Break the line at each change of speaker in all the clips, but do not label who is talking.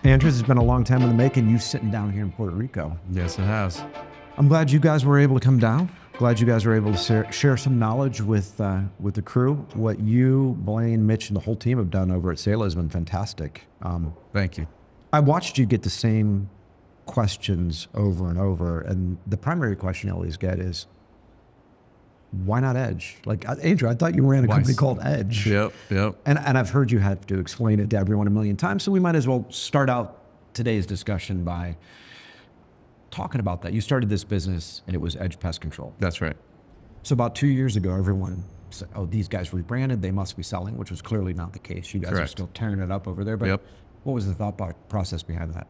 Andrew, this has been a long time in the making. You sitting down here in Puerto Rico.
Yes, it has.
I'm glad you guys were able to come down. Glad you guys were able to share some knowledge with the crew. What you, Blaine, Mitch, and the whole team have done over at Saela has been fantastic.
Thank you.
I watched you get the same questions over and over, and the primary question I always get is, why not Edge? Like, Andrew, I thought you ran a company called Edge.
Yep.
And I've heard you have to explain it to everyone a million times, so we might as well start out today's discussion by talking about that. You started this business, and it was Edge Pest Control.
That's right.
So about 2 years ago, everyone said, oh, these guys rebranded, they must be selling, which was clearly not the case. You guys are still tearing it up over there. But what was the thought process behind that?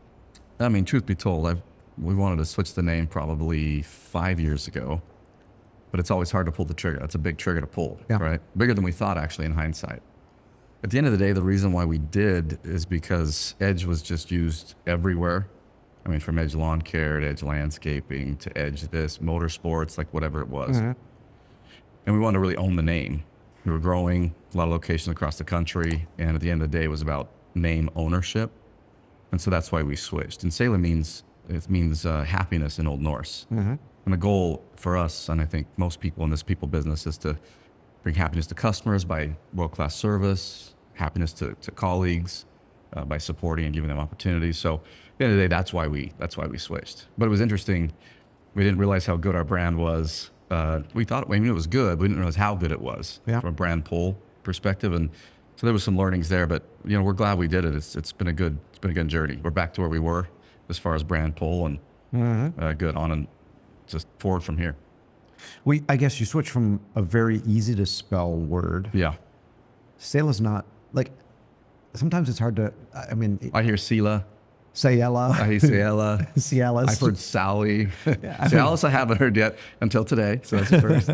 I mean, truth be told, we wanted to switch the name probably 5 years ago, but it's always hard to pull the trigger. That's a big trigger to pull, right? Bigger than we thought, actually, in hindsight. At the end of the day, the reason why we did is because Edge was just used everywhere. I mean, from Edge Lawn Care to Edge Landscaping to Edge this, motorsports, like whatever it was. And we wanted to really own the name. We were growing a lot of locations across the country, and at the end of the day, it was about name ownership. And so that's why we switched. And Saela means happiness in Old Norse. And the goal for us, and I think most people in this people business, is to bring happiness to customers by world-class service, happiness to colleagues by supporting and giving them opportunities. So at the end of the day, that's why we switched. But it was interesting. We didn't realize how good our brand was. We knew it was good. We didn't realize how good it was from a brand pull perspective. And so there was some learnings there. But we're glad we did it. It's been a good journey. We're back to where we were as far as brand pull, and good on and just forward from here.
I guess you switched from a very easy to spell word.
Yeah.
Saela's not, like, sometimes it's hard to, I mean.
I hear Saela.
Saela.
I hear Saela.
Cialis.
I've heard Sally. Cialis I haven't heard yet until today, so that's the first.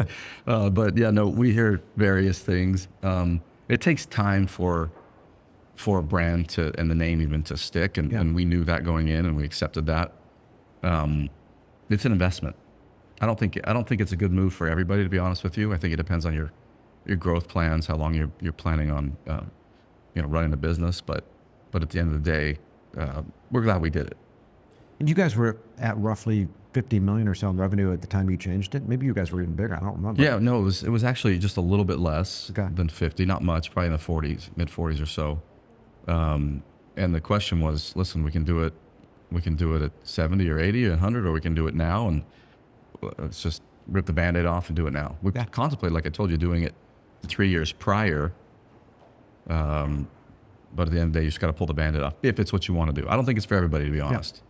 But yeah, no, we hear various things. It takes time for a brand and the name even to stick, and we knew that going in, and we accepted that. It's an investment. I don't think it's a good move for everybody, to be honest with you. I think it depends on your growth plans, how long you're planning on running the business. But at the end of the day, we're glad we did it.
And you guys were at roughly 50 million or so in revenue at the time you changed it. Maybe you guys were even bigger. I don't remember.
Yeah, no, it was actually just a little bit less than 50, not much, probably in the 40s, mid 40s or so. And the question was, listen, we can do it at 70 or 80 or 100, or we can do it now, and let's just rip the Band-Aid off and do it now. We contemplated, like I told you, doing it 3 years prior. But at the end of the day, you just got to pull the Band-Aid off if it's what you want to do. I don't think it's for everybody, to be honest.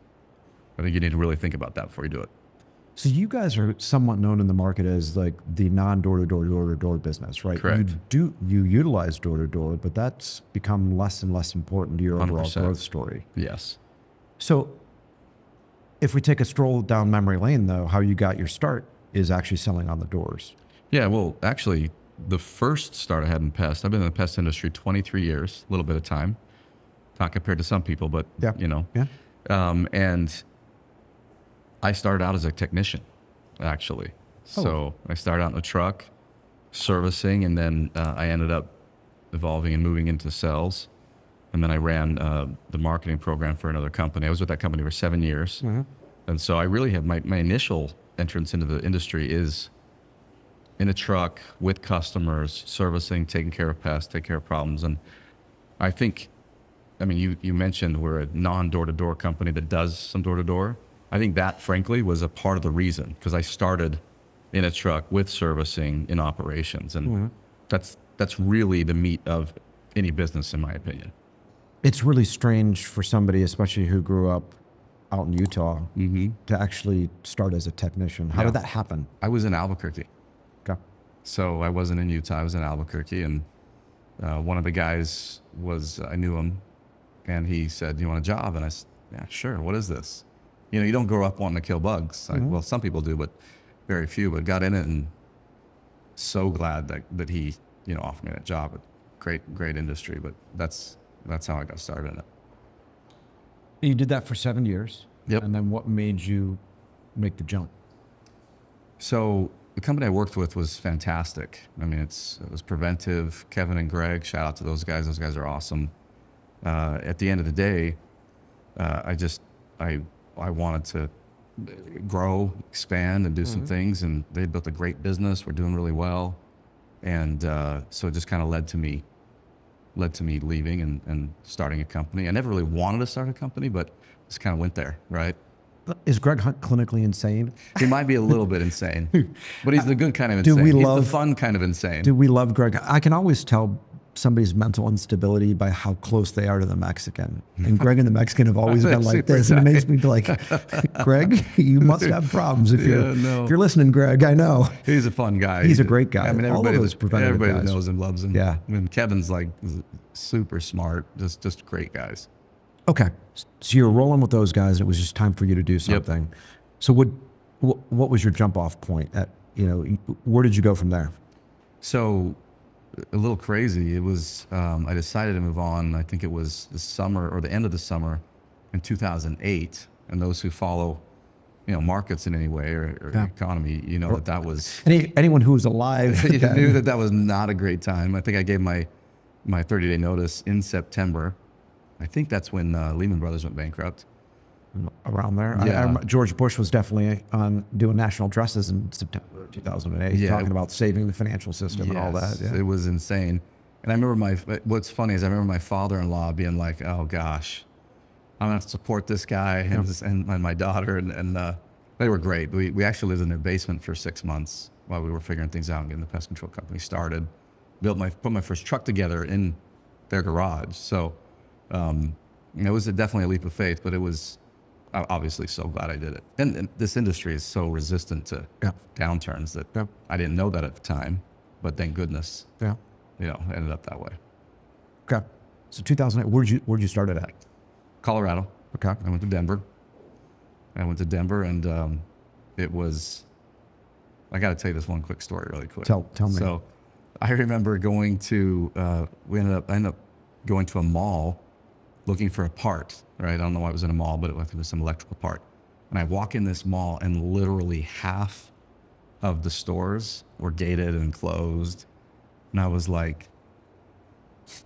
I think you need to really think about that before you do it.
So you guys are somewhat known in the market as like the non-door-to-door business, right?
Correct.
You utilize door-to-door, but that's become less and less important to your overall
100%.
growth story.
Yes.
So if we take a stroll down memory lane, though, how you got your start is actually selling on the doors.
Yeah, well, actually, the first start I had in pest, I've been in the pest industry 23 years, a little bit of time, not compared to some people, but, and I started out as a technician, actually. So I started out in a truck, servicing, and then I ended up evolving and moving into sales. And then I ran the marketing program for another company. I was with that company for 7 years. And so I really had my initial entrance into the industry is in a truck with customers, servicing, taking care of pests, taking care of problems. And I think, I mean, you mentioned we're a non-door-to-door company that does some door-to-door. I think that, frankly, was a part of the reason, because I started in a truck with servicing in operations. And that's really the meat of any business, in my opinion.
It's really strange for somebody, especially who grew up out in Utah, to actually start as a technician. How did that happen?
I was in Albuquerque.
Okay.
So I wasn't in Utah, I was in Albuquerque, and one of the guys I knew him, and he said, "Do you want a job?" And I said, "Yeah, sure, what is this?" You don't grow up wanting to kill bugs. Well, some people do, but very few, but got in it, and so glad that he, offered me that job. Great industry, but that's how I got started in it.
You did that for 7 years.
Yep.
And then what made you make the jump?
So the company I worked with was fantastic. I mean, it was Preventive, Kevin and Greg. Shout out to those guys. Those guys are awesome. at the end of the day, I wanted to grow, expand, and do some things. And they built a great business. We're doing really well. And so it just kind of led to me leaving and starting a company. I never really wanted to start a company, but just kind of went there, right?
Is Greg Hunt clinically insane?
He might be a little bit insane, but he's the good kind of insane. He's the fun kind of insane.
Do we love Greg? I can always tell somebody's mental instability by how close they are to the Mexican. And Greg and the Mexican have always been like this. And it makes me be like, Greg, you must have problems if you're listening, Greg. I know.
He's a fun guy.
He's a great guy.
I mean, everybody that knows him loves him.
Yeah.
I mean, Kevin's like super smart, just great guys.
Okay. So you're rolling with those guys and it was just time for you to do something. Yep. So what was your jump off point at, where did you go from there?
So a little crazy. It was, I decided to move on. I think it was the summer or the end of the summer in 2008. And those who follow, markets in any way or economy, that was...
Anyone who was alive
knew that was not a great time. I think I gave my 30-day notice in September. I think that's when Lehman Brothers went bankrupt.
Around there.
Yeah.
George Bush was definitely doing national addresses in September 2008, talking about saving the financial system and all that. Yeah.
It was insane. And I remember what's funny is I remember my father-in-law being like, oh gosh, I'm gonna have to support this guy and my daughter. And they were great. We actually lived in their basement for 6 months while we were figuring things out and getting the pest control company started. Put my first truck together in their garage. So it was definitely a leap of faith, but it was obviously so glad I did it. And this industry is so resistant to downturns that I didn't know that at the time, but thank goodness, ended up that way.
Okay. So 2008, where'd you start it at?
Colorado.
Okay.
I went to Denver. And it was, I got to tell you this one quick story really quick.
Tell me.
So I remember going to, I ended up going to a mall looking for a part, right? I don't know why it was in a mall, but it was some electrical part. And I walk in this mall and literally half of the stores were gated and closed. And I was like,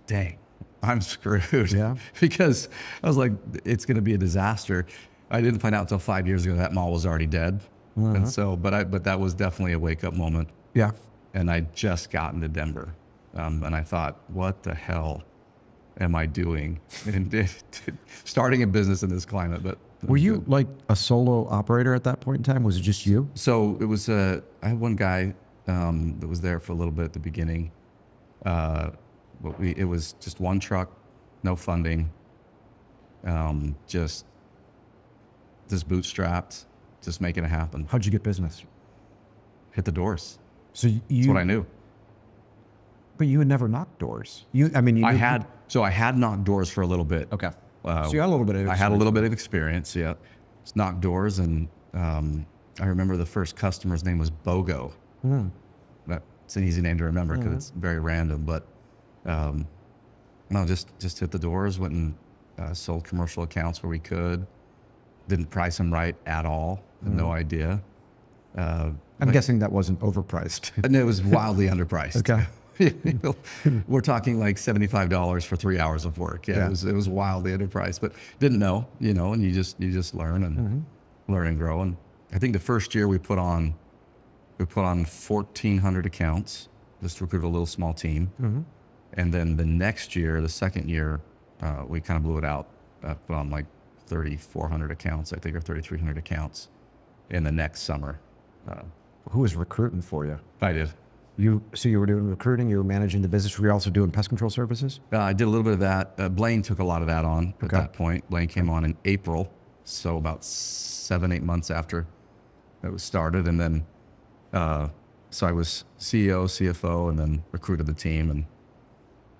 dang, I'm screwed.
Yeah.
Because I was like, it's going to be a disaster. I didn't find out until 5 years ago that mall was already dead. And so, but that was definitely a wake up moment.
Yeah.
And I just got into Denver. And I thought, what the hell am I doing? And starting a business in this climate. But
were you like a solo operator at that point in time? Was it just you?
So it was, I had one guy that was there for a little bit at the beginning. But it was just one truck, no funding, just bootstrapped, just making it happen.
How'd you get business?
Hit the doors.
So
that's what I knew.
But you had never knocked doors.
I had knocked doors for a little bit.
Okay. So you had a little bit of experience.
I had a little bit of experience, yeah. Just knocked doors, and I remember the first customer's name was BOGO. That's an easy name to remember because it's very random, but no, just hit the doors, went and sold commercial accounts where we could. Didn't price them right at all. Had no idea.
I'm guessing that wasn't overpriced.
And it was wildly underpriced.
Okay.
We're talking like $75 for 3 hours of work. Yeah. It was wildly underpriced, but didn't know, and you just learn and learn and grow. And I think the first year we put on 1,400 accounts, just recruited a little small team. And then the next year, the second year, we kind of blew it out, put on like 3,400 accounts, I think, or 3,300 accounts in the next summer.
Who was recruiting for you?
I did.
So you were doing recruiting, you were managing the business, were you also doing pest control services?
I did a little bit of that. Blaine took a lot of that on at that point. Blaine came on in April, so about 7-8 months after it was started. And then, so I was CEO, CFO, and then recruited the team.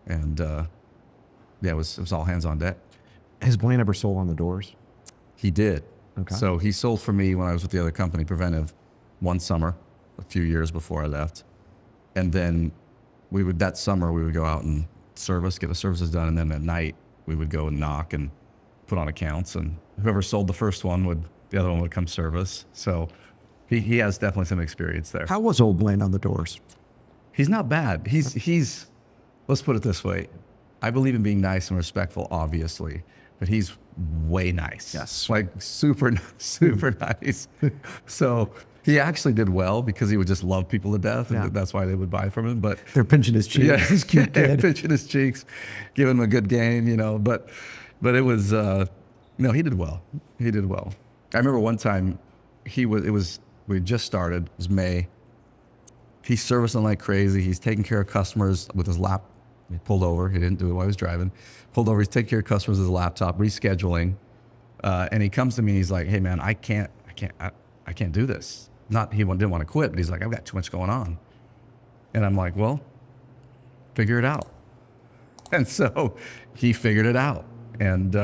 And it was all hands on deck.
Has Blaine ever sold on the doors?
He did.
Okay.
So he sold for me when I was with the other company, Preventive, one summer, a few years before I left. And then that summer we would go out and get the services done. And then at night we would go and knock and put on accounts, and whoever sold the first one the other one would come service. So he has definitely some experience there.
How was old Blaine on the doors?
He's not bad. He's let's put it this way. I believe in being nice and respectful, obviously, but he's way nice.
Yes.
Like super nice. So he actually did well because he would just love people to death, and that's why they would buy from him. But
they're pinching his cheeks.
Yeah,
He's cute kid.
pinching his cheeks, giving him a good game, you know. But it was no, he did well. He did well. I remember one time we just started. It was May. He's servicing like crazy. He's taking care of customers with his lap. He pulled over. He didn't do it while he was driving. Pulled over. He's taking care of customers with his laptop, rescheduling. And he comes to me. And he's like, "Hey man, I can't do this." He didn't want to quit, but he's like, "I've got too much going on." And I'm like, "Well, figure it out." And so he figured it out, and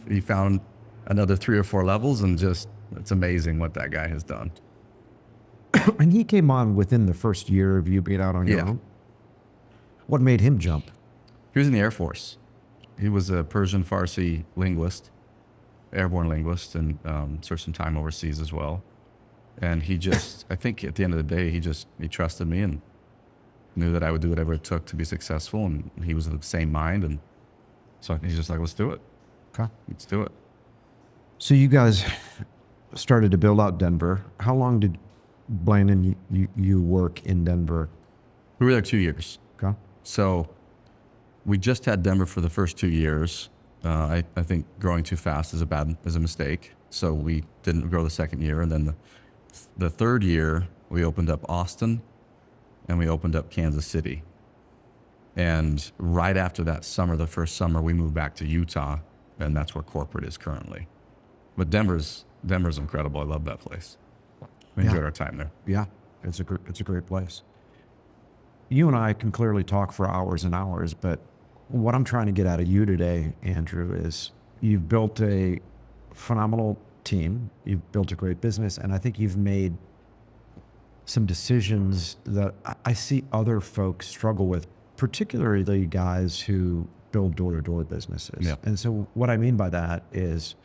he found another 3 or 4 levels, and just it's amazing what that guy has done.
And he came on within the first year of you being out on your own. What made him jump?
He was in the Air Force. He was a Persian Farsi linguist, airborne linguist, and served some time overseas as well. And he just, I think at the end of the day, he trusted me and knew that I would do whatever it took to be successful. And he was of the same mind. And so he's just like, let's do it.
Okay.
Let's do it.
So you guys started to build out Denver. How long did Blaine and you work in Denver?
We were there 2 years.
Okay.
So we just had Denver for the first 2 years. I think growing too fast is a mistake. So we didn't grow the second year. And then the third year, we opened up Austin and we opened up Kansas City. And right after that summer, the first summer, we moved back to Utah, and that's where corporate is currently. But Denver's incredible. I love that place. We enjoyed our time there.
Yeah, it's a great place. You and I can clearly talk for hours and hours, but what I'm trying to get out of you today, Andrew, is you've built a phenomenal team. You've built a great business, and I think you've made some decisions that I see other folks struggle with, particularly guys who build door-to-door businesses.
Yeah.
And so what I mean by that is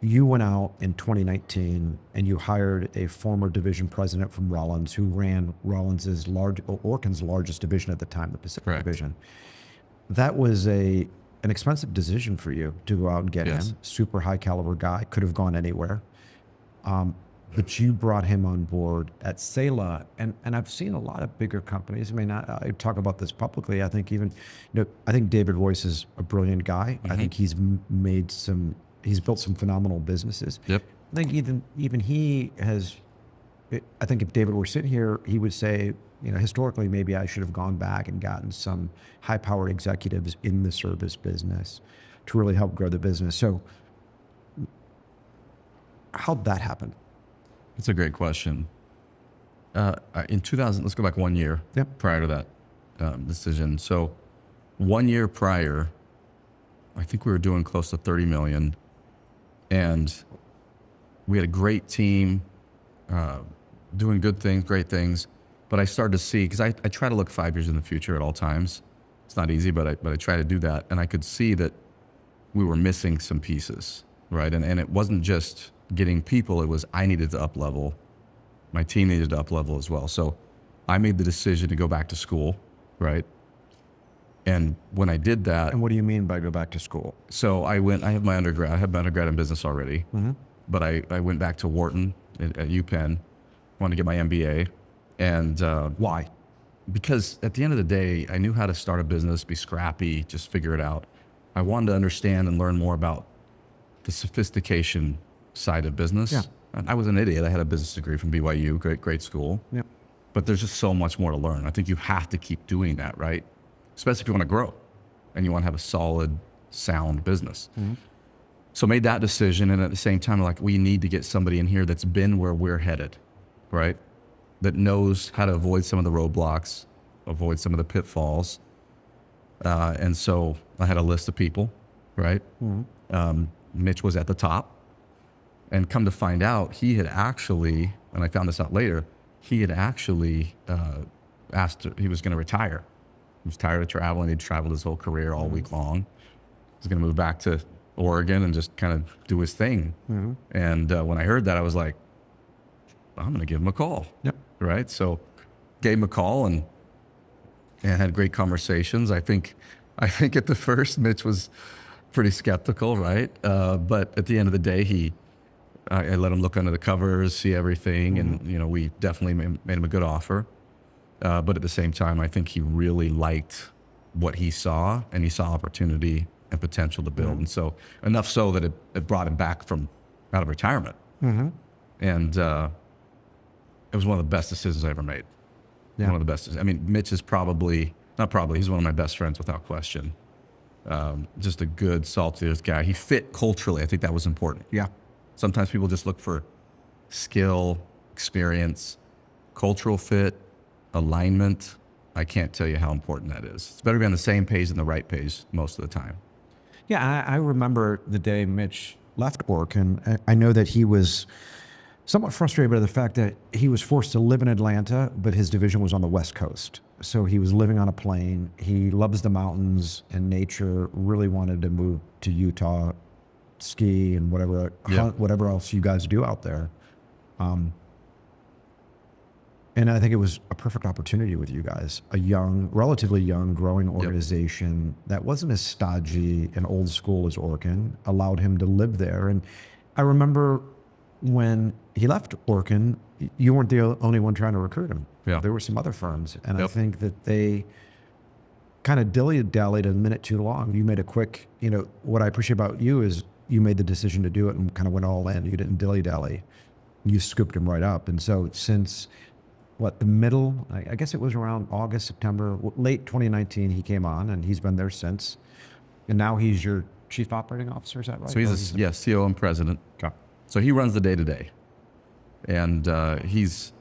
you went out in 2019 and you hired a former division president from Rollins who ran Orkin's largest division at the time, the Pacific
Correct.
Division. That was an expensive decision for you to go out and get him. Super high caliber guy, could have gone anywhere. But you brought him on board at Saela, and I've seen a lot of bigger companies. I mean, I talk about this publicly. I think I think David Royce is a brilliant guy. Mm-hmm. I think he's built some phenomenal businesses.
Yep.
I think even he has. I think if David were sitting here, he would say, historically, maybe I should have gone back and gotten some high-powered executives in the service business to really help grow the business. So, how'd that happen?
That's a great question. In 2000, let's go back 1 year prior to that decision. So 1 year prior, I think we were doing close to 30 million. And we had a great team, doing good things, great things. But I started to see, because I try to look 5 years in the future at all times. It's not easy, but I try to do that. And I could see that we were missing some pieces, right? And it wasn't just getting people, it was I needed to up level. My team needed to up level as well. So I made the decision to go back to school, right? And when I did that.
And what do you mean by go back to school?
So I had my undergrad in business already, mm-hmm. But I went back to Wharton at UPenn, wanted to get my MBA. And
why?
Because at the end of the day, I knew how to start a business, be scrappy, just figure it out. I wanted to understand and learn more about the sophistication side of business.
Yeah.
I was an idiot. I had a business degree from BYU, great school.
Yeah.
But there's just so much more to learn. I think you have to keep doing that, right? Especially if you want to grow and you want to have a solid, sound business. Mm-hmm. So made that decision, and at the same time, like, we need to get somebody in here that's been where we're headed, right? That knows how to avoid some of the roadblocks, avoid some of the pitfalls. And so I had a list of people, right? Mm-hmm. Mitch was at the top. And come to find out, he had actually, and I found this out later, he had actually asked, he was going to retire. He was tired of traveling. He'd traveled his whole career all week long. He was going to move back to Oregon and just kind of do his thing. Mm-hmm. And when I heard that, I was like, I'm going to give him a call.
Yep.
Right? So gave him a call and had great conversations. I think I think at the first, Mitch was pretty skeptical, right? But at the end of the day, I let him look under the covers, see everything, and we definitely made him a good offer. But at the same time, I think he really liked what he saw, and he saw opportunity and potential to build. And so enough so that it brought him back from out of retirement. And it was one of the best decisions I ever made. One of the best. I mean, Mitch is he's one of my best friends without question. Just a good, salty guy. He fit culturally. I think that was important.
Yeah.
Sometimes people just look for skill, experience, cultural fit, alignment. I can't tell you how important that is. It's better to be on the same page than the right page most of the time.
Yeah, I remember the day Mitch left Orkin. I know that he was somewhat frustrated by the fact that he was forced to live in Atlanta, but his division was on the West Coast. So he was living on a plane. He loves the mountains and nature, really wanted to move to Utah, ski and whatever hunt, whatever else you guys do out there. And I think it was a perfect opportunity with you guys, a relatively young, growing organization that wasn't as stodgy and old school as Orkin, allowed him to live there. And I remember when he left Orkin, you weren't the only one trying to recruit him.
Yeah.
There were some other firms. And I think that they kind of dilly-dallied a minute too long. You made a quick, what I appreciate about you is you made the decision to do it and kind of went all in. You didn't dilly-dally. You scooped him right up. And so since... the middle, I guess it was around August, September, late 2019, he came on and he's been there since. And now he's your chief operating officer, is that right?
So he's CEO and president. Okay. So he runs the day-to-day. And as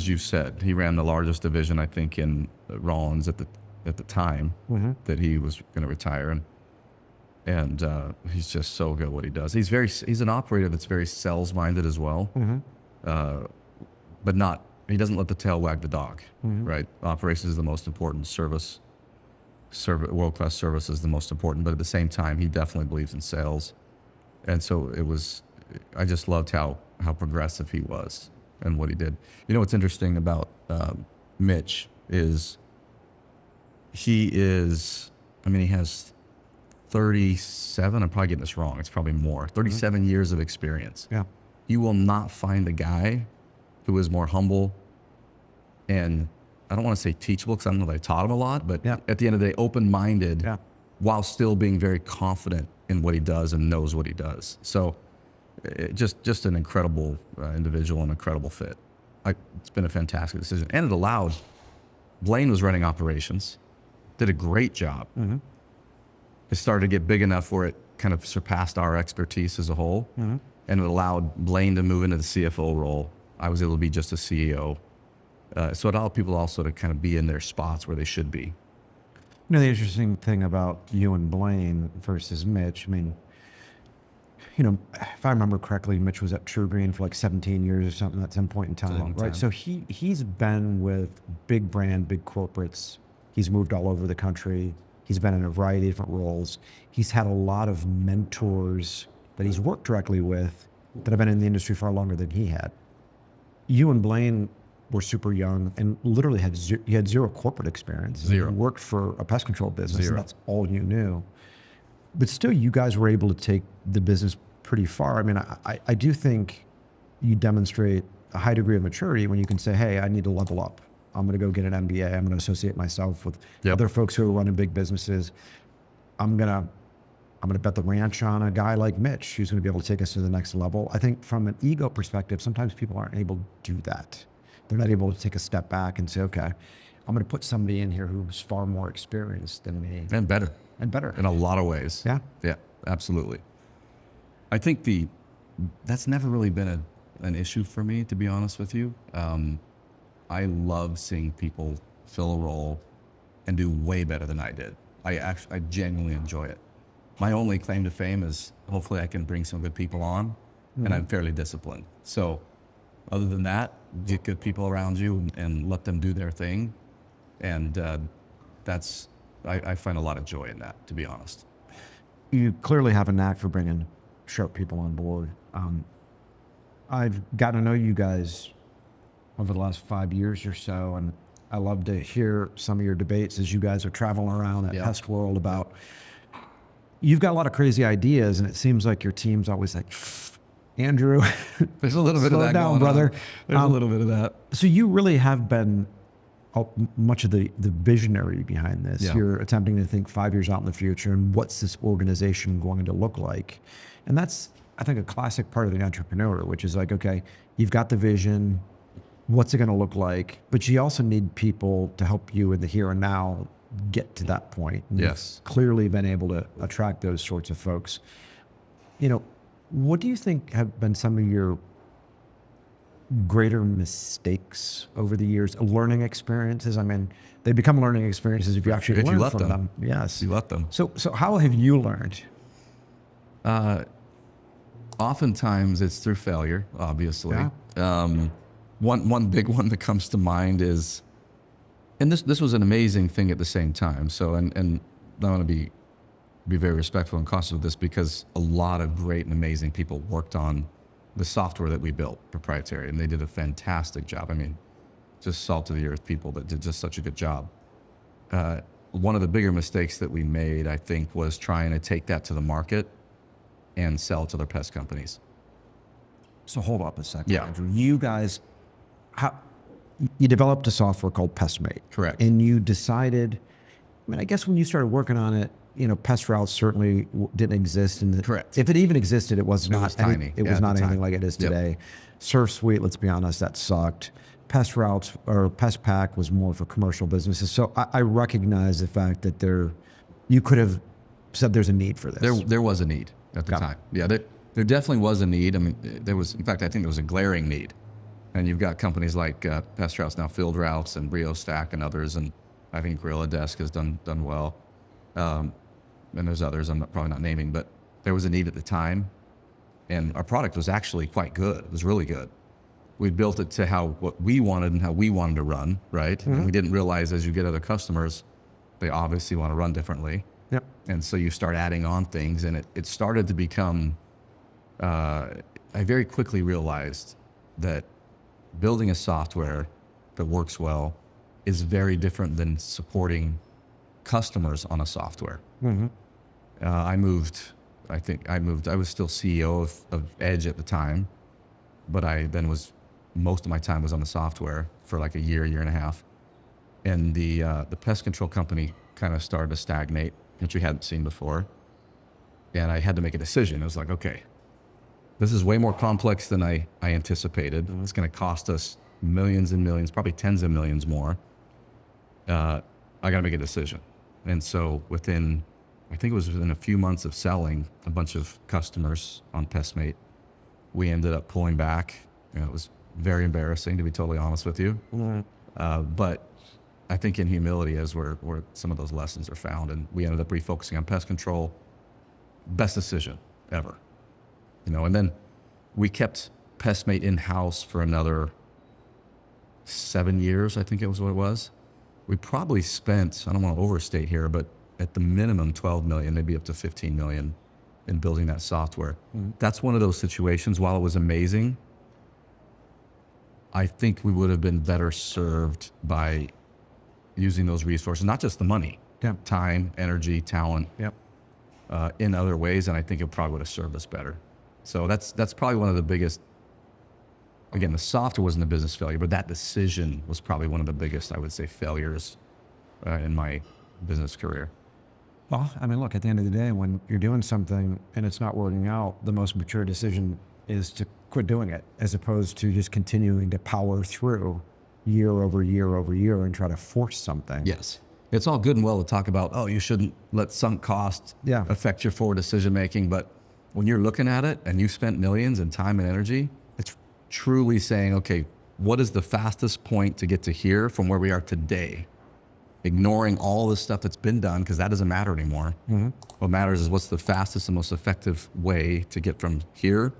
you said, he ran the largest division, I think, in Rollins at the time that he was going to retire. And he's just so good at what he does. He's an operator that's very sales-minded as well. But he doesn't let the tail wag the dog, right? Operations is the most important, world-class service is the most important, but at the same time, he definitely believes in sales. And so I just loved how progressive he was and what he did. What's interesting about Mitch is he has 37, I'm probably getting this wrong, it's probably more, 37 years of experience.
Yeah.
You will not find a guy who is more humble and I don't want to say teachable because I don't know that I taught him a lot, but at the end of the day, open-minded while still being very confident in what he does and knows what he does. So just an incredible individual and incredible fit. It's been a fantastic decision. And it allowed, Blaine was running operations, did a great job. It started to get big enough where it kind of surpassed our expertise as a whole. And it allowed Blaine to move into the CFO role. I was able to be just a CEO. So it allowed people also to kind of be in their spots where they should be.
The interesting thing about you and Blaine versus Mitch, if I remember correctly, Mitch was at True Green for like 17 years or something at some point in time, right? So he's been with big brand, big corporates. He's moved all over the country. He's been in a variety of different roles. He's had a lot of mentors that he's worked directly with that have been in the industry far longer than he had. You and Blaine were super young and literally had zero corporate experience.
Zero.
You worked for a pest control business, and that's all you knew. But still, you guys were able to take the business pretty far. I do think you demonstrate a high degree of maturity when you can say, hey, I need to level up. I'm going to go get an MBA. I'm going to associate myself with other folks who are running big businesses. I'm going to bet the ranch on a guy like Mitch who's going to be able to take us to the next level. I think from an ego perspective, sometimes people aren't able to do that. They're not able to take a step back and say, okay, I'm going to put somebody in here who's far more experienced than me.
And better. In a lot of ways.
Yeah.
Yeah, absolutely. I think that's never really been an issue for me, to be honest with you. I love seeing people fill a role and do way better than I did. I genuinely enjoy it. My only claim to fame is hopefully I can bring some good people on, and I'm fairly disciplined. So other than that, get good people around you and let them do their thing. And I find a lot of joy in that, to be honest.
You clearly have a knack for bringing sharp people on board. I've gotten to know you guys over the last 5 years or so, and I love to hear some of your debates as you guys are traveling around that pest world about, you've got a lot of crazy ideas, and it seems like your team's always like, Andrew,
there's a little bit of that
down,
going
brother.
on. There's a little bit of that.
So you really have been much of the visionary behind this.
Yeah.
You're attempting to think 5 years out in the future and what's this organization going to look like. And that's, I think, a classic part of the entrepreneur, which is like, okay, you've got the vision, what's it going to look like? But you also need people to help you in the here and now get to that point. And
Yes.
you've clearly been able to attract those sorts of folks. You know, what do you think have been some of your greater mistakes over the years, learning experiences? I mean, they become learning experiences if you actually
If you
learn
let
from
them.
Yes.
You let them.
So how have you learned?
Oftentimes it's through failure, obviously.
Yeah.
One big one that comes to mind is, and this was an amazing thing at the same time. So, and I want to be very respectful and cautious of this, because a lot of great and amazing people worked on the software that we built, Proprietary, and they did a fantastic job. I mean, just salt of the earth people that did just such a good job. One of the bigger mistakes that we made, I think, was trying to take that to the market and sell to other pest companies.
So hold up a second,
Yeah.
Andrew. You guys, you developed a software called PestMate.
Correct.
And you decided, I mean, I guess when you started working on it, you know, pest routes certainly didn't exist.
Correct.
If it even existed, it was not
tiny.
It was not anything like it is today. Surf Suite, let's be honest, that sucked. Pest routes or Pest Pack was more for commercial businesses. So I recognize the fact that you could have said there's a need for this.
There was a need at the time. Yeah, there definitely was a need. I mean, there was, in fact, I think there was a glaring need. And you've got companies like Pest Routes now, Field Routes and Brio Stack and others, and I think Gorilla Desk has done well. And there's others I'm probably not naming, but there was a need at the time, and our product was actually quite good. It was really good. We built it to what we wanted and how we wanted to run, right? Mm-hmm. And we didn't realize, as you get other customers, they obviously want to run differently.
Yep.
And so you start adding on things, and it started to become, I very quickly realized that building a software that works well is very different than supporting customers on a software.
Mm-hmm.
I was still CEO of Edge at the time, but most of my time was on the software for like a year and a half. And the pest control company kind of started to stagnate, which we hadn't seen before. And I had to make a decision. I was like, okay, this is way more complex than I anticipated. It's going to cost us millions and millions, probably tens of millions more. I got to make a decision. And so I think it was within a few months of selling a bunch of customers on PestMate, we ended up pulling back. You know, it was very embarrassing, to be totally honest with you. Mm-hmm. But I think in humility is where some of those lessons are found. And we ended up refocusing on pest control. Best decision ever. You know, and then we kept PestMate in-house for another 7 years, I think it was what it was. We probably spent, I don't want to overstate here, but at the minimum 12 million, maybe up to 15 million in building that software. Mm-hmm. That's one of those situations, while it was amazing, I think we would have been better served by using those resources, not just the money, time, energy, talent, in other ways, and I think it probably would have served us better. So that's probably one of the biggest. Again, the software wasn't a business failure, but that decision was probably one of the biggest, I would say, failures in my business career.
Well, I mean, look, at the end of the day, when you're doing something and it's not working out, the most mature decision is to quit doing it, as opposed to just continuing to power through year over year over year and try to force something.
Yes. It's all good and well to talk about, oh, you shouldn't let sunk cost affect your forward decision making. But when you're looking at it and you spent millions in time and energy, it's truly saying, okay, what is the fastest point to get to here from where we are today? Ignoring all the stuff that's been done, because that doesn't matter anymore. Mm-hmm. What matters is what's the fastest and most effective way to get from here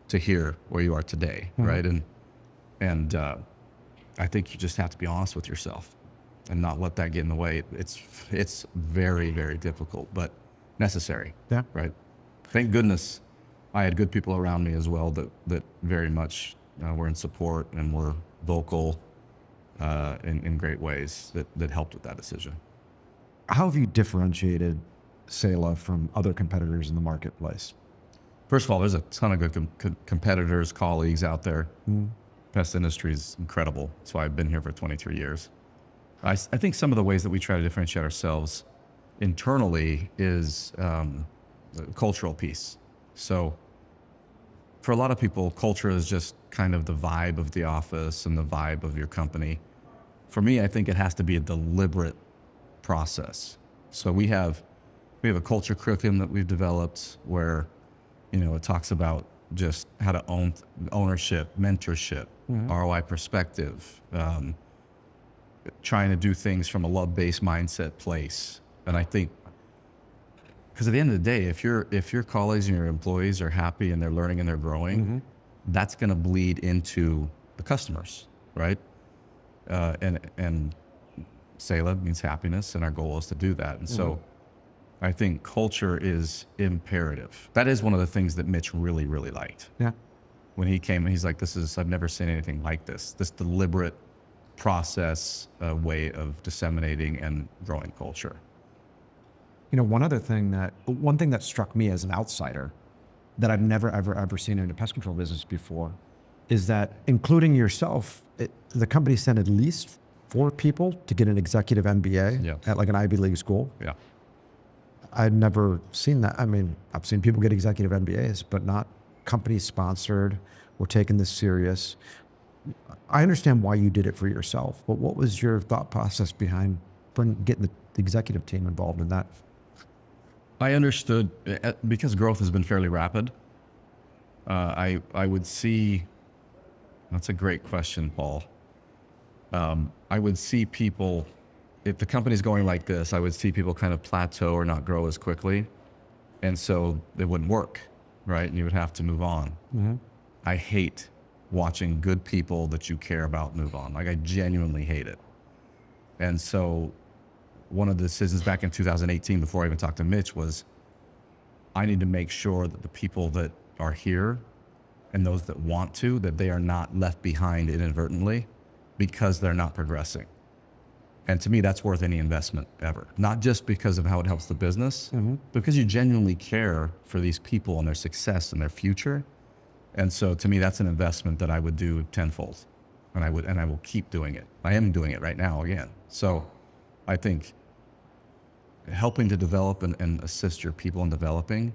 to here where you are today, right? And I think you just have to be honest with yourself and not let that get in the way. It's very, very difficult, but necessary. Yeah. Right. Thank goodness I had good people around me as well that very much were in support and were vocal in great ways that helped with that decision.
How have you differentiated Saela from other competitors in the marketplace?
First of all, there's a ton of good competitors, colleagues out there. Pest industry is incredible. That's why I've been here for 23 years. I think some of the ways that we try to differentiate ourselves internally is the cultural piece. So for a lot of people, culture is just kind of the vibe of the office and the vibe of your company. For me, I think it has to be a deliberate process. So we have a culture curriculum that we've developed where, it talks about just how to own ownership, mentorship, ROI perspective, trying to do things from a love-based mindset place. And I think, because at the end of the day, if your colleagues and your employees are happy and they're learning and they're growing, that's going to bleed into the customers, right? And Saela means happiness, and our goal is to do that. And so I think culture is imperative. That is one of the things that Mitch really, really liked.
Yeah.
When he came, he's like, I've never seen anything like this deliberate process, way of disseminating and growing culture.
One thing that struck me as an outsider that I've never, ever seen in a pest control business before is that, including yourself, the company sent at least 4 people to get an executive MBA at like an Ivy League school.
Yeah.
I'd never seen that. I mean, I've seen people get executive MBAs, but not company sponsored or taking this serious. I understand why you did it for yourself, but what was your thought process behind getting the executive team involved in that?
I understood, because growth has been fairly rapid. I would see, that's a great question, Paul. I would see people, if the company's going like this, I would see people kind of plateau or not grow as quickly. And so it wouldn't work, right? And you would have to move on. I hate watching good people that you care about move on. Like, I genuinely hate it. And so one of the decisions back in 2018, before I even talked to Mitch, was I need to make sure that the people that are here and those that want to, that they are not left behind inadvertently because they're not progressing. And to me, that's worth any investment ever. Not just because of how it helps the business, but because you genuinely care for these people and their success and their future. And so to me, that's an investment that I would do tenfold. And I will keep doing it. I am doing it right now again. So I think helping to develop and assist your people in developing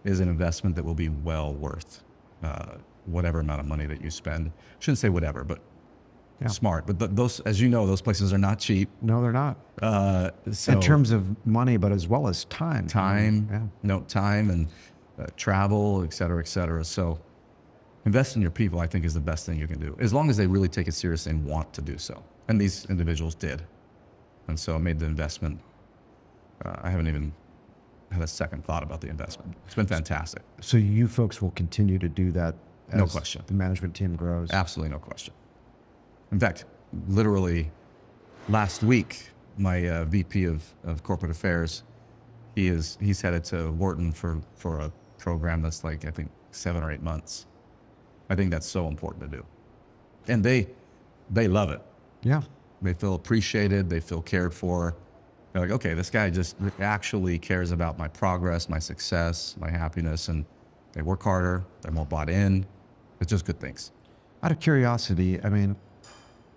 is an investment that will be well worth whatever amount of money that you spend. Shouldn't say whatever, but smart. But those, as you know, those places are not cheap.
No, they're not.
So
in terms of money, but as well as time.
Time and travel, et cetera, et cetera. So invest in your people, I think, is the best thing you can do, as long as they really take it seriously and want to do so. And these individuals did. And so I made the investment. I haven't even had a second thought about the investment. It's been fantastic.
So you folks will continue to do that as
no question.
The management team grows?
Absolutely no question. In fact, literally last week, my VP of Corporate Affairs, he's headed to Wharton for a program that's like, I think, 7 or 8 months. I think that's so important to do. And they love it.
Yeah.
They feel appreciated. They feel cared for. They're like, okay, this guy just actually cares about my progress, my success, my happiness, and they work harder. They're more bought in. It's just good things.
Out of curiosity, I mean,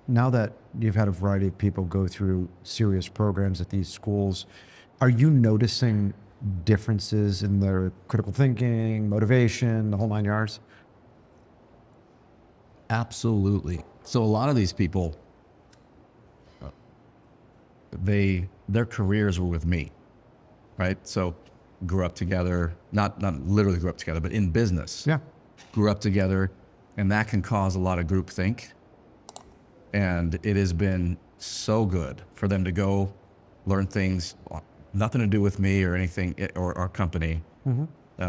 now that you've had a variety of people go through serious programs at these schools, are you noticing differences in their critical thinking, motivation, the whole 9 yards?
Absolutely. So a lot of these people, their careers were with me, right? So grew up together, not literally grew up together, but in business.
Yeah.
Grew up together, and that can cause a lot of groupthink. And it has been so good for them to go learn things, nothing to do with me or anything, or our company,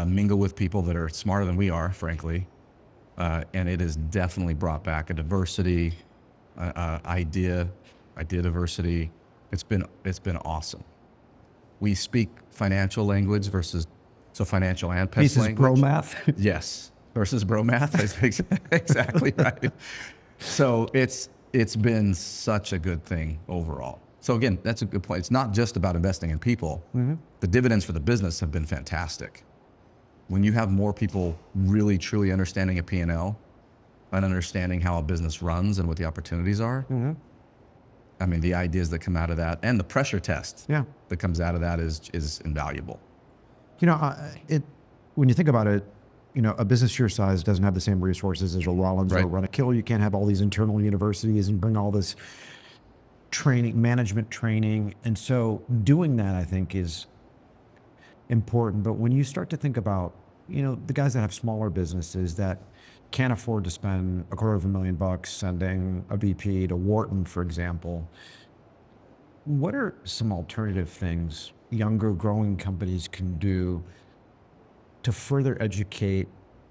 mingle with people that are smarter than we are, frankly. And it has definitely brought back a diversity, idea diversity. It's been awesome. We speak financial language versus financial and pest language.
Bro math?
Yes, versus bro math. Exactly right. So it's been such a good thing overall. So again, that's a good point. It's not just about investing in people. The dividends for the business have been fantastic. When you have more people really, truly understanding a P&L and understanding how a business runs and what the opportunities are, I mean, the ideas that come out of that and the pressure test that comes out of that is invaluable.
You know, when you think about it, you know, a business your size doesn't have the same resources as a Rollins or a rentokil. You can't have all these internal universities and bring all this training, management training. And so doing that, I think, is important. But when you start to think about, you know, the guys that have smaller businesses that can't afford to spend $250,000 sending a VP to Wharton, for example, what are some alternative things younger growing companies can do to further educate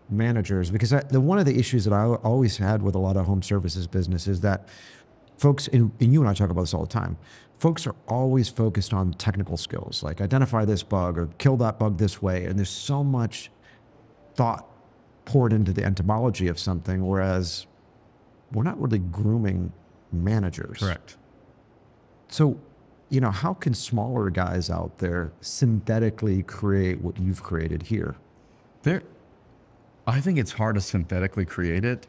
managers? Because one of the issues that I always had with a lot of home services business is that folks, and you and I talk about this all the time, folks are always focused on technical skills, like identify this bug or kill that bug this way. And there's so much thought poured into the entomology of something, whereas we're not really grooming managers.
Correct.
So, you know, how can smaller guys out there synthetically create what you've created here?
I think it's hard to synthetically create it.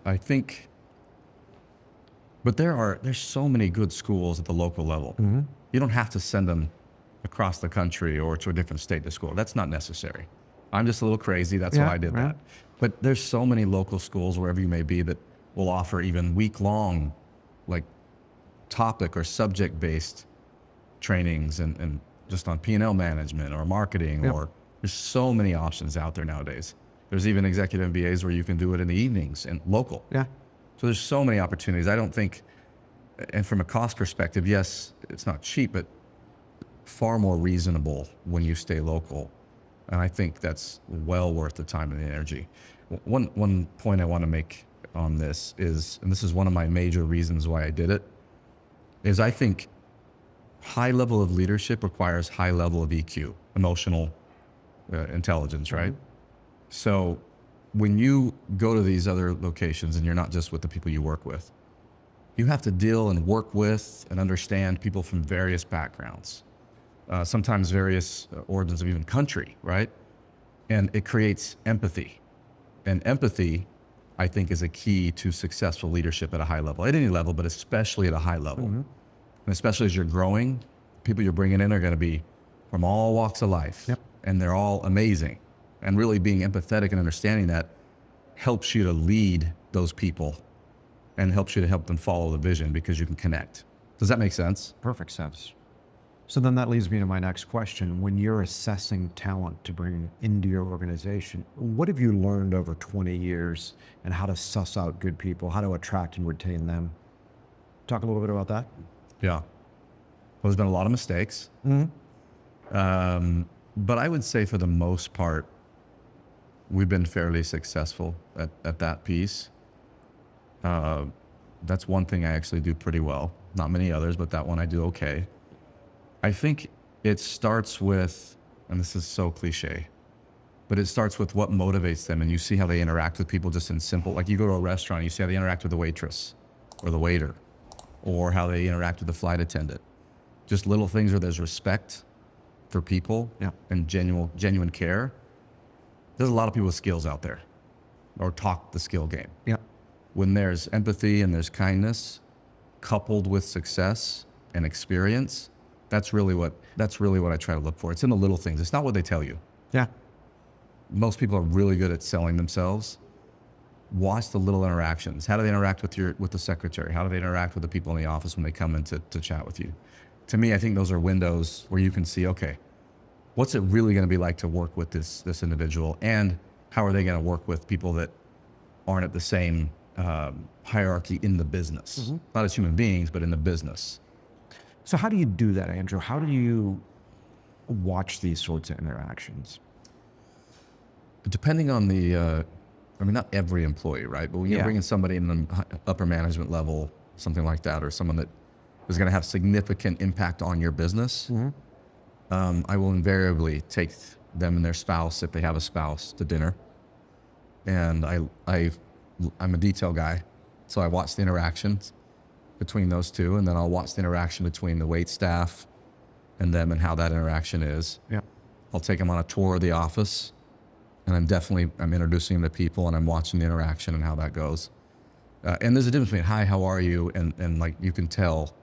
But there's so many good schools at the local level. You don't have to send them across the country or to a different state to school. That's not necessary. I'm just a little crazy. That's why I did that. But there's so many local schools, wherever you may be, that will offer even week-long, like topic or subject-based trainings and just on P&L management or marketing, or there's so many options out there nowadays. There's even executive MBAs where you can do it in the evenings and local. So there's so many opportunities. I don't think, and from a cost perspective, yes, it's not cheap, but far more reasonable when you stay local. And I think that's well worth the time and the energy. One point I want to make on this is, and this is one of my major reasons why I did it, is I think high level of leadership requires high level of EQ, emotional intelligence, right? So when you go to these other locations and you're not just with the people you work with, you have to deal and work with and understand people from various backgrounds, sometimes various origins of even country, right? And it creates empathy. And empathy, I think, is a key to successful leadership at a high level, at any level, but especially at a high level. And especially as you're growing, people you're bringing in are going to be from all walks of life, and they're all amazing. And really being empathetic and understanding that helps you to lead those people and helps you to help them follow the vision because you can connect. Does that make sense?
Perfect sense. So then that leads me to my next question. When you're assessing talent to bring into your organization, what have you learned over 20 years and how to suss out good people, how to attract and retain them? Talk a little bit about that.
Yeah. Well, there's been a lot of mistakes. But I would say for the most part, we've been fairly successful at that piece. That's one thing I actually do pretty well. Not many others, but that one I do okay. I think it starts with, and this is so cliche, but it starts with what motivates them. And you see how they interact with people just in simple, like you go to a restaurant, you see how they interact with the waitress or the waiter, or how they interact with the flight attendant. Just little things where there's respect for people and genuine care. There's a lot of people with skills out there, or talk the skill game. When there's empathy and there's kindness coupled with success and experience, that's really what I try to look for. It's in the little things. It's not what they tell you. Most people are really good at selling themselves. Watch the little interactions. How do they interact with the secretary? How do they interact with the people in the office when they come in to chat with you? To me, I think those are windows where you can see, okay, what's it really going to be like to work with this individual, and how are they going to work with people that aren't at the same hierarchy in the business, not as human beings, but in the business.
So how do you do that, Andrew? How do you watch these sorts of interactions?
Depending on not every employee, right? But when you're bringing somebody in the upper management level, something like that, or someone that is going to have significant impact on your business, I will invariably take them and their spouse, if they have a spouse, to dinner. And I'm a detail guy, so I watch the interactions. between those two, and then I'll watch the interaction between the wait staff and them and how that interaction is.
Yeah.
I'll take them on a tour of the office, and I'm introducing them to people, and I'm watching the interaction and how that goes. And there's a difference between, hi, how are you? And like, you can tell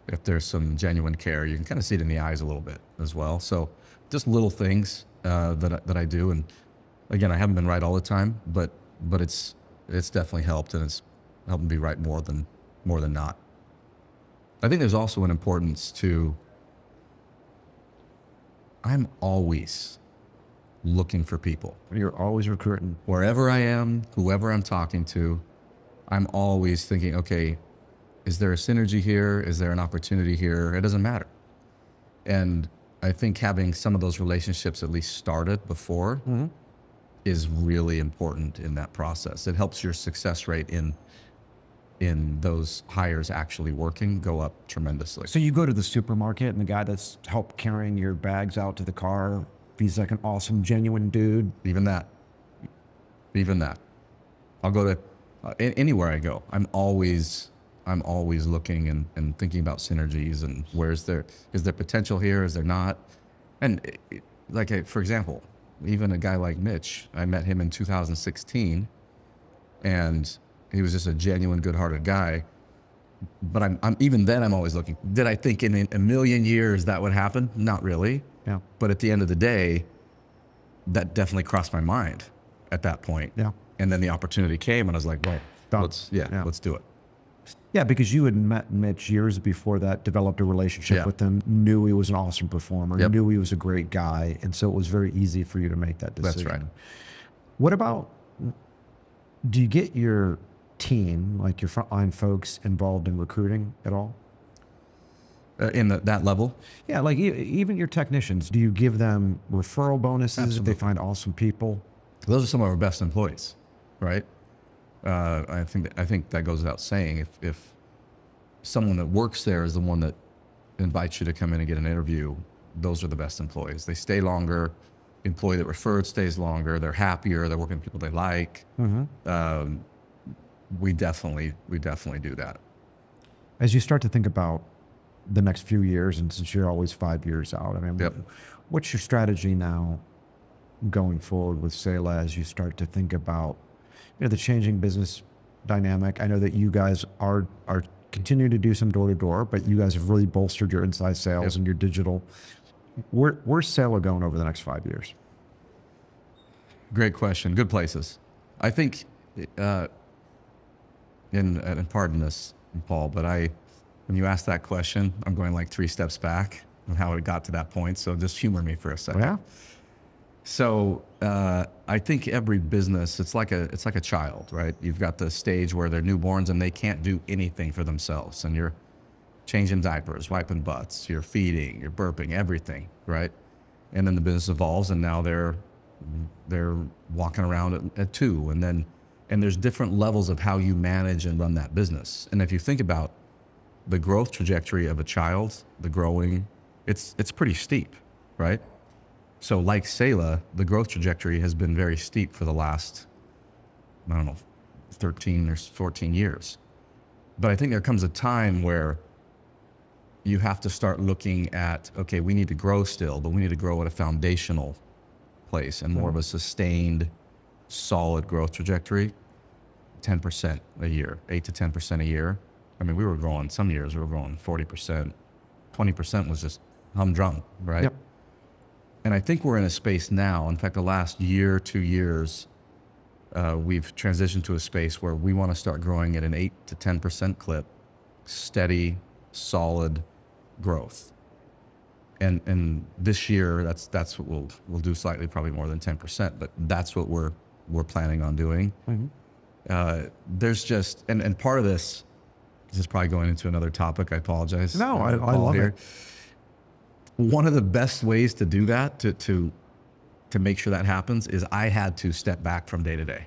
if there's some genuine care. You can kind of see it in the eyes a little bit as well. So just little things that I do. And again, I haven't been right all the time, but it's definitely helped, and it's helped me be right more than not. I think there's also an importance to, I'm always looking for people.
You're always recruiting.
Wherever I am, whoever I'm talking to, I'm always thinking, okay, is there a synergy here? Is there an opportunity here? It doesn't matter. And I think having some of those relationships at least started before is really important in that process. It helps your success rate in those hires actually working go up tremendously.
So you go to the supermarket, and the guy that's helped carrying your bags out to the car, he's like an awesome, genuine dude.
Even that. I'll go to anywhere I go. I'm always looking and thinking about synergies and is there potential here? Is there not? And for example, even a guy like Mitch, I met him in 2016, and he was just a genuine, good-hearted guy. But I'm even then, I'm always looking. Did I think in a million years that would happen? Not really.
Yeah.
But at the end of the day, that definitely crossed my mind at that point.
Yeah.
And then the opportunity came, and I was like, well, let's do it.
Yeah, because you had met Mitch years before that, developed a relationship with him, knew he was an awesome performer, knew he was a great guy, and so it was very easy for you to make that decision.
That's right.
What about, do you get your team, like your frontline folks, involved in recruiting at all?
In that level?
Yeah, like even your technicians, do you give them referral bonuses if they find awesome people?
Those are some of our best employees, right? I think that goes without saying. If someone that works there is the one that invites you to come in and get an interview, those are the best employees. They stay longer. Employee that referred stays longer. They're happier. They're working with people they like. We definitely do that.
As you start to think about the next few years, and since you're always 5 years out, I mean, what's your strategy now going forward with Saela as you start to think about, the changing business dynamic? I know that you guys are continuing to do some door-to-door, but you guys have really bolstered your inside sales and your digital. Where's Saela going over the next 5 years?
Great question. Good places. I think, and pardon this, Paul, but when you ask that question, I'm going like 3 steps back on how it got to that point. So just humor me for a second.
Yeah.
So I think every business, it's like a child, right? You've got the stage where they're newborns and they can't do anything for themselves, and you're changing diapers, wiping butts, you're feeding, you're burping, everything, right? And then the business evolves, and now they're walking around at 2, and there's different levels of how you manage and run that business. And if you think about the growth trajectory of a child, the growing, it's pretty steep, right? So like Saela, the growth trajectory has been very steep for the last, 13 or 14 years. But I think there comes a time where you have to start looking at, okay, we need to grow still, but we need to grow at a foundational place and more of a sustained, solid growth trajectory. 10% a year, 8 to 10% a year. I mean, we were growing, some years we were growing 40%, 20% was just humdrum, right?
Yep.
And I think we're in a space now, in fact, the last year, 2 years, we've transitioned to a space where we want to start growing at an 8 to 10% clip, steady, solid growth. And this year, that's what we'll do, slightly probably more than 10%, but that's what we're planning on doing. There's just, and part of this is probably going into another topic. I apologize.
No, I love it.
One of the best ways to do that, to make sure that happens, is I had to step back from day to day.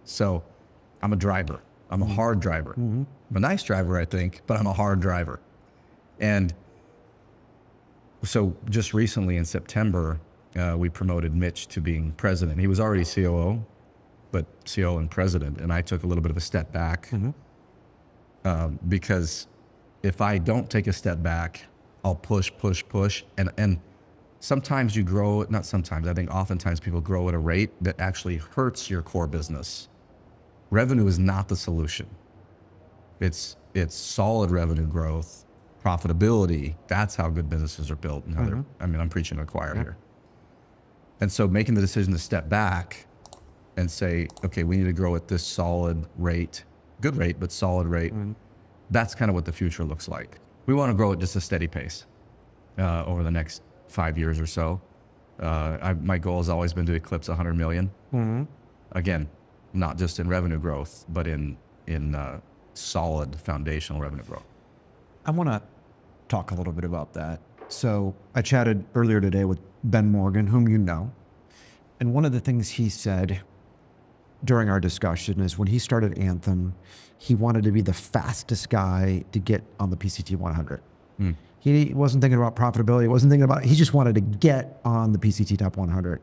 So I'm a driver. I'm a hard driver. I'm a nice driver, I think, but I'm a hard driver. And so just recently in September, we promoted Mitch to being president. He was already COO, but COO and president. And I took a little bit of a step back. because if I don't take a step back, I'll push, and sometimes you grow, not sometimes, I think oftentimes people grow at a rate that actually hurts your core business. Revenue is not the solution. It's solid revenue growth, profitability. That's how good businesses are built. And I'm preaching to the choir here. And so making the decision to step back and say, okay, we need to grow at this solid rate, good rate, but solid rate. That's kind of what the future looks like. We want to grow at just a steady pace over the next 5 years or so. My goal has always been to eclipse 100 million. Again, not just in revenue growth, but in solid foundational revenue growth.
I want to talk a little bit about that. So I chatted earlier today with Ben Morgan, whom you know. And one of the things he said during our discussion is when he started Anthem, he wanted to be the fastest guy to get on the PCT 100. He wasn't thinking about profitability. He just wanted to get on the PCT Top 100.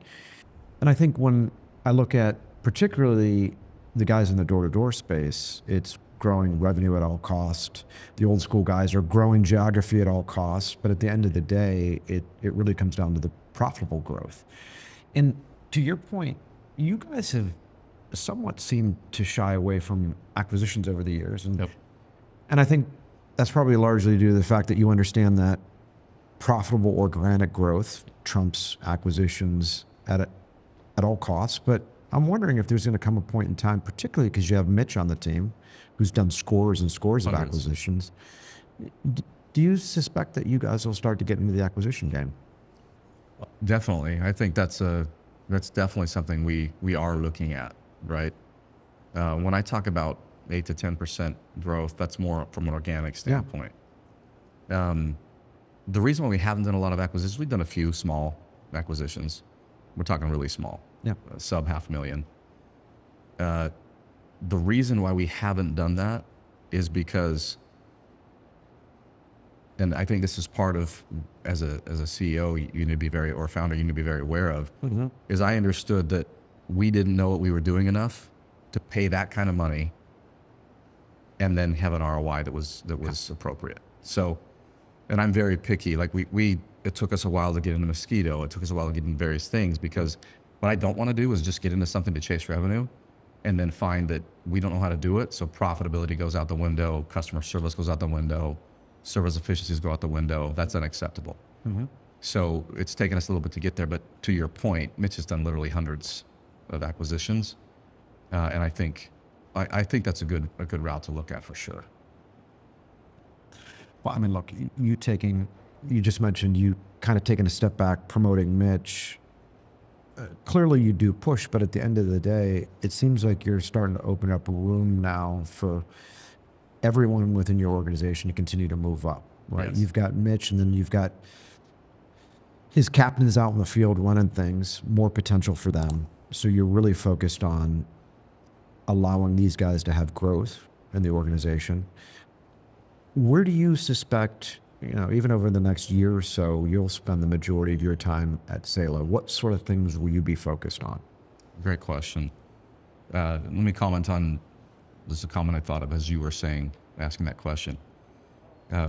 And I think when I look at particularly the guys in the door-to-door space, it's growing revenue at all cost. The old school guys are growing geography at all costs. But at the end of the day, it really comes down to the profitable growth. And to your point, you guys have somewhat seemed to shy away from acquisitions over the years. And I think that's probably largely due to the fact that you understand that profitable organic growth trumps acquisitions at all costs. But I'm wondering if there's going to come a point in time, particularly because you have Mitch on the team, who's done scores and scores of acquisitions. Do you suspect that you guys will start to get into the acquisition game?
Definitely. I think that's definitely something we are looking at, right? When I talk about 8 to 10% growth, that's more from an organic standpoint. The reason why we haven't done a lot of acquisitions, we've done a few small acquisitions. We're talking really small, sub $500,000. The reason why we haven't done that is because, and I think this is part of, as a CEO, you need to be or founder, you need to be very aware of, is I understood that we didn't know what we were doing enough to pay that kind of money and then have an ROI that was appropriate. So, and I'm very picky. Like it took us a while to get into mosquito. It took us a while to get into various things because what I don't want to do is just get into something to chase revenue and then find that we don't know how to do it. So profitability goes out the window, customer service goes out the window, service efficiencies go out the window. That's unacceptable. So it's taken us a little bit to get there. But to your point, Mitch has done literally hundreds of acquisitions. And I think that's a good route to look at for sure.
Well, I mean, look, you just mentioned you kind of taking a step back, promoting Mitch. Clearly you do push, but at the end of the day, it seems like you're starting to open up room now for everyone within your organization to continue to move up, right? Yes. You've got Mitch, and then you've got his captains out in the field running things, more potential for them. So you're really focused on allowing these guys to have growth in the organization. Where do you suspect, even over the next year or so, you'll spend the majority of your time at Saela? What sort of things will you be focused on?
Great question. Let me comment on, this is a comment I thought of as you were asking that question.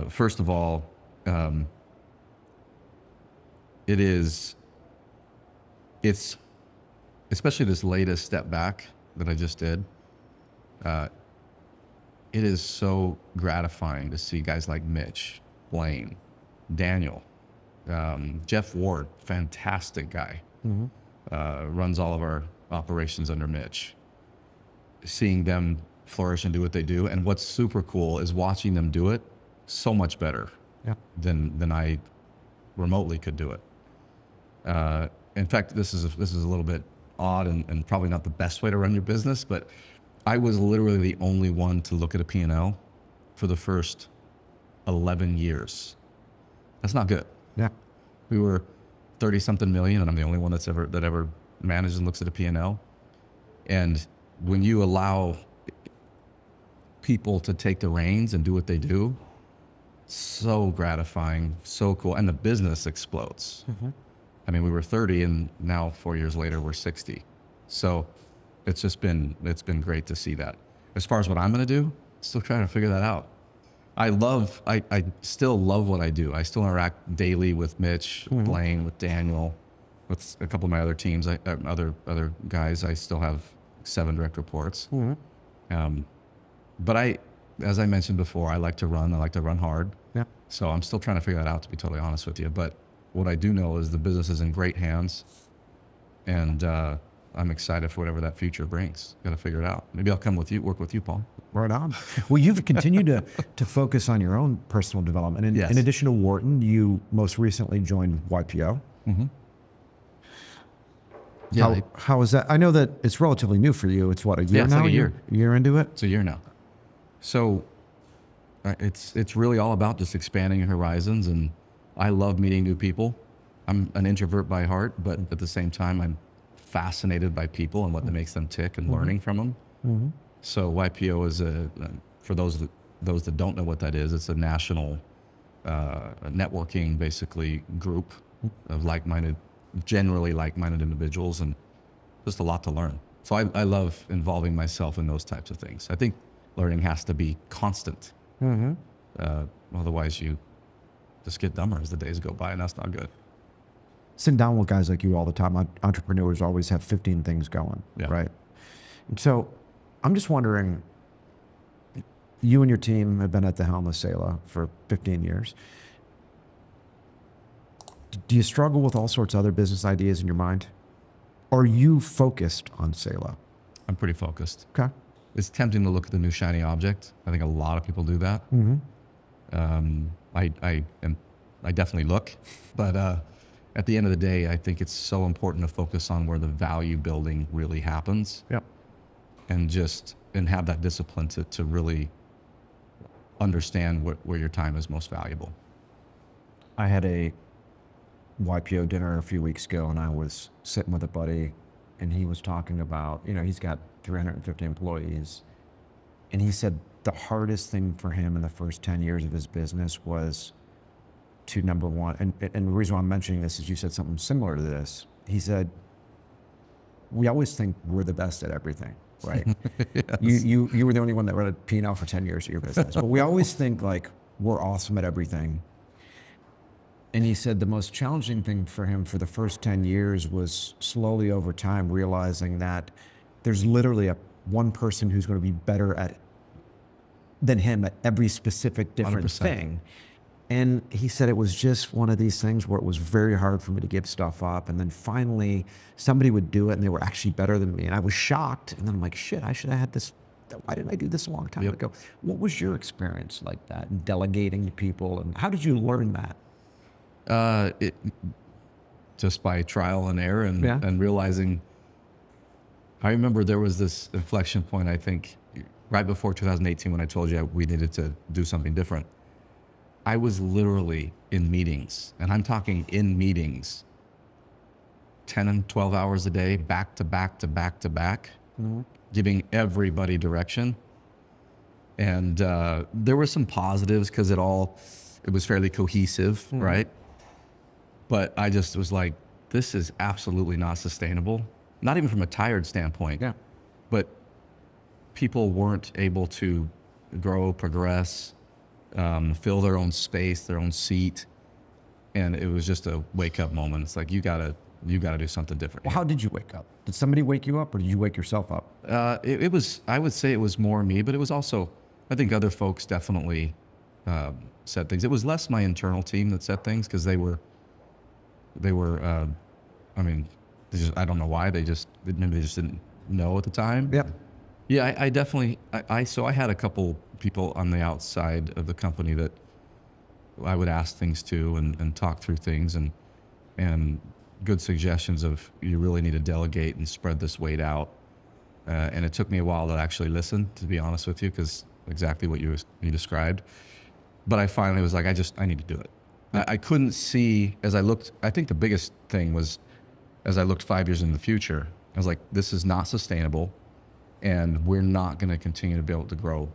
First of all, it's especially this latest step back that I just did. It is so gratifying to see guys like Mitch, Blaine, Daniel, Jeff Ward, fantastic guy, runs all of our operations under Mitch. Seeing them flourish and do what they do, and what's super cool is watching them do it so much better than I remotely could do it. In fact, this is a little bit odd and probably not the best way to run your business, but I was literally the only one to look at a P&L for the first 11 years. That's not good.
Yeah.
We were 30-something million, and I'm the only one that ever manages and looks at a P&L. And when you allow people to take the reins and do what they do, so gratifying, so cool, and the business explodes. I mean, we were 30, and now 4 years later, we're 60. So it's been great to see that. As far as what I'm going to do, Still trying to figure that out. I still love what I do. I still interact daily with Mitch, with Blaine, with Daniel, with a couple of my other teams, other guys. I still have 7 direct reports. But as I mentioned before, I like to run. I like to run hard.
Yeah.
So I'm still trying to figure that out, to be totally honest with you. But what I do know is the business is in great hands, and I'm excited for whatever that future brings. Got to figure it out. Maybe I'll come with you, work with you, Paul.
Right on. Well, you've continued to focus on your own personal development. And in addition to Wharton, you most recently joined YPO.
Yeah.
How is that? I know that it's relatively new for you. It's what, a year
it's
now?
like a year.
You're into it?
It's a year now. So it's really all about just expanding your horizons, and I love meeting new people. I'm an introvert by heart, but at the same time, I'm fascinated by people and what makes them tick and learning from them. So YPO is for those that don't know what that is, it's a national networking basically group of generally like-minded individuals, and just a lot to learn. So I love involving myself in those types of things. I think learning has to be constant. Otherwise you just get dumber as the days go by, and that's not good.
Sitting down with guys like you all the time, entrepreneurs always have 15 things going, right? And so I'm just wondering, you and your team have been at the helm of Saela for 15 years. Do you struggle with all sorts of other business ideas in your mind? Are you focused on Saela?
I'm pretty focused.
Okay.
It's tempting to look at the new shiny object. I think a lot of people do that. I definitely look, but at the end of the day, I think it's so important to focus on where the value building really happens.
Yeah.
And have that discipline to really understand where your time is most valuable.
I had a YPO dinner a few weeks ago, and I was sitting with a buddy, and he was talking about, he's got 350 employees, and he said the hardest thing for him in the first 10 years of his business was to, number one, and the reason why I'm mentioning this is you said something similar to this. He said, we always think we're the best at everything, right?
Yes.
You were the only one that read a P&L for 10 years of your business, but we always think like we're awesome at everything. And he said the most challenging thing for him for the first 10 years was slowly over time realizing that there's literally one person who's going to be better than him at every specific different
100%.
thing. And he said it was just one of these things where it was very hard for me to give stuff up. And then finally somebody would do it and they were actually better than me. And I was shocked. And then I'm like, shit, I should have had this. Why didn't I do this a long time ago? What was your experience like that and delegating to people? And how did you learn that?
Just by trial and error and realizing. I remember there was this inflection point, I think, right before 2018 when I told you we needed to do something different. I was literally in meetings, and I'm talking in meetings, 10 and 12 hours a day, back to back to back to back, giving everybody direction. And there were some positives because it was fairly cohesive, right? But I just was like, this is absolutely not sustainable. Not even from a tired standpoint.
Yeah.
But people weren't able to grow, progress, fill their own space, their own seat. And it was just a wake up moment. It's like, you gotta do something different.
Well, how did you wake up? Did somebody wake you up or did you wake yourself up?
I would say it was more me, but it was also, I think other folks definitely said things. It was less my internal team that said things because they were, I don't know why, maybe they just didn't know at the time.
Yeah.
Yeah, I definitely, so I had a couple people on the outside of the company that I would ask things to and talk through things and good suggestions of you really need to delegate and spread this weight out. And it took me a while to actually listen, to be honest with you, because exactly what you described. But I finally was like, I need to do it. I couldn't see, as I looked, I think the biggest thing was, as I looked 5 years into the future, I was like, this is not sustainable, and we're not going to continue to be able to grow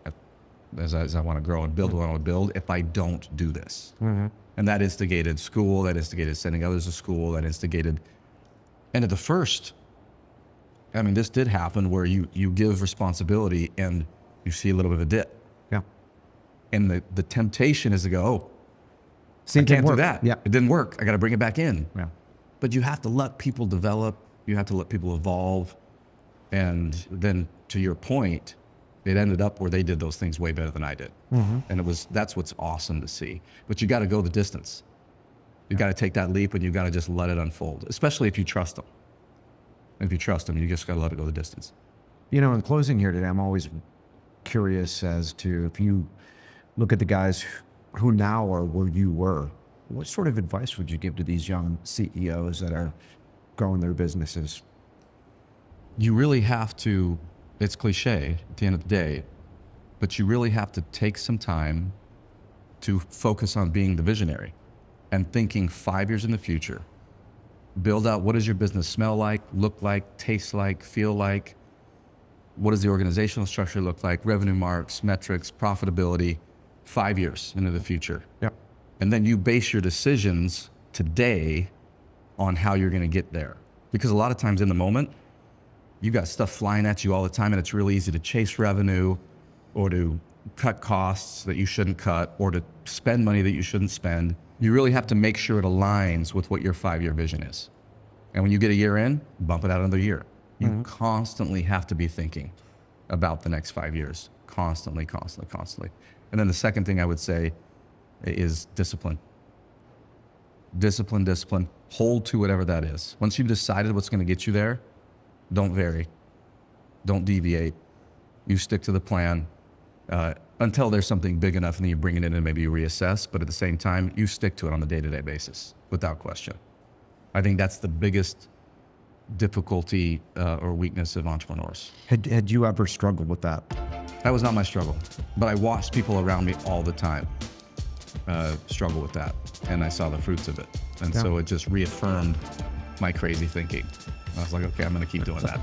as I want to grow and build what I want to build if I don't do this. And that instigated school, that instigated sending others to school, that instigated, and at the first, this did happen where you give responsibility and you see a little bit of a dip. And the temptation is to go, oh,
See,
I can't do that.
Yeah.
It didn't work. I got to bring it back in.
Yeah.
But you have to let people develop. You have to let people evolve. And then to your point, it ended up where they did those things way better than I did. And that's what's awesome to see. But you got to go the distance. You got to take that leap, and you got to just let it unfold, especially if you trust them. If you trust them, you just got to let it go the distance.
You know, in closing here today, I'm always curious as to if you look at the guys who now are where you were, what sort of advice would you give to these young CEOs that are growing their businesses?
You really have to, it's cliche at the end of the day, but you really have to take some time to focus on being the visionary and thinking 5 years in the future. Build out, what does your business smell like, look like, taste like, feel like? What does the organizational structure look like? Revenue marks, metrics, profitability, 5 years into the future.
Yep.
And then you base your decisions today on how you're going to get there. Because a lot of times in the moment, you got stuff flying at you all the time, and it's really easy to chase revenue or to cut costs that you shouldn't cut or to spend money that you shouldn't spend. You really have to make sure it aligns with what your 5-year vision is. And when you get a year in, bump it out another year. You constantly have to be thinking about the next 5 years. Constantly, constantly, constantly. And then the second thing I would say is discipline. Discipline, discipline. Hold to whatever that is. Once you've decided what's going to get you there, don't vary. Don't deviate. You stick to the plan until there's something big enough, and then you bring it in and maybe you reassess. But at the same time, you stick to it on a day-to-day basis without question. I think that's the biggest difficulty or weakness of entrepreneurs.
Had you ever struggled with that?
That was not my struggle, but I watched people around me all the time struggle with that, and I saw the fruits of it. And so it just reaffirmed my crazy thinking. I was like, okay, I'm going to keep doing that.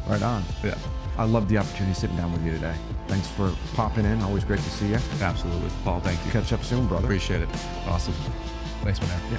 Right on.
Yeah.
I love the opportunity sitting down with you today. Thanks for popping in. Always great to see you.
Absolutely. Paul, thank you.
Catch up soon, brother.
Appreciate it. Awesome. Thanks, man.
Yeah.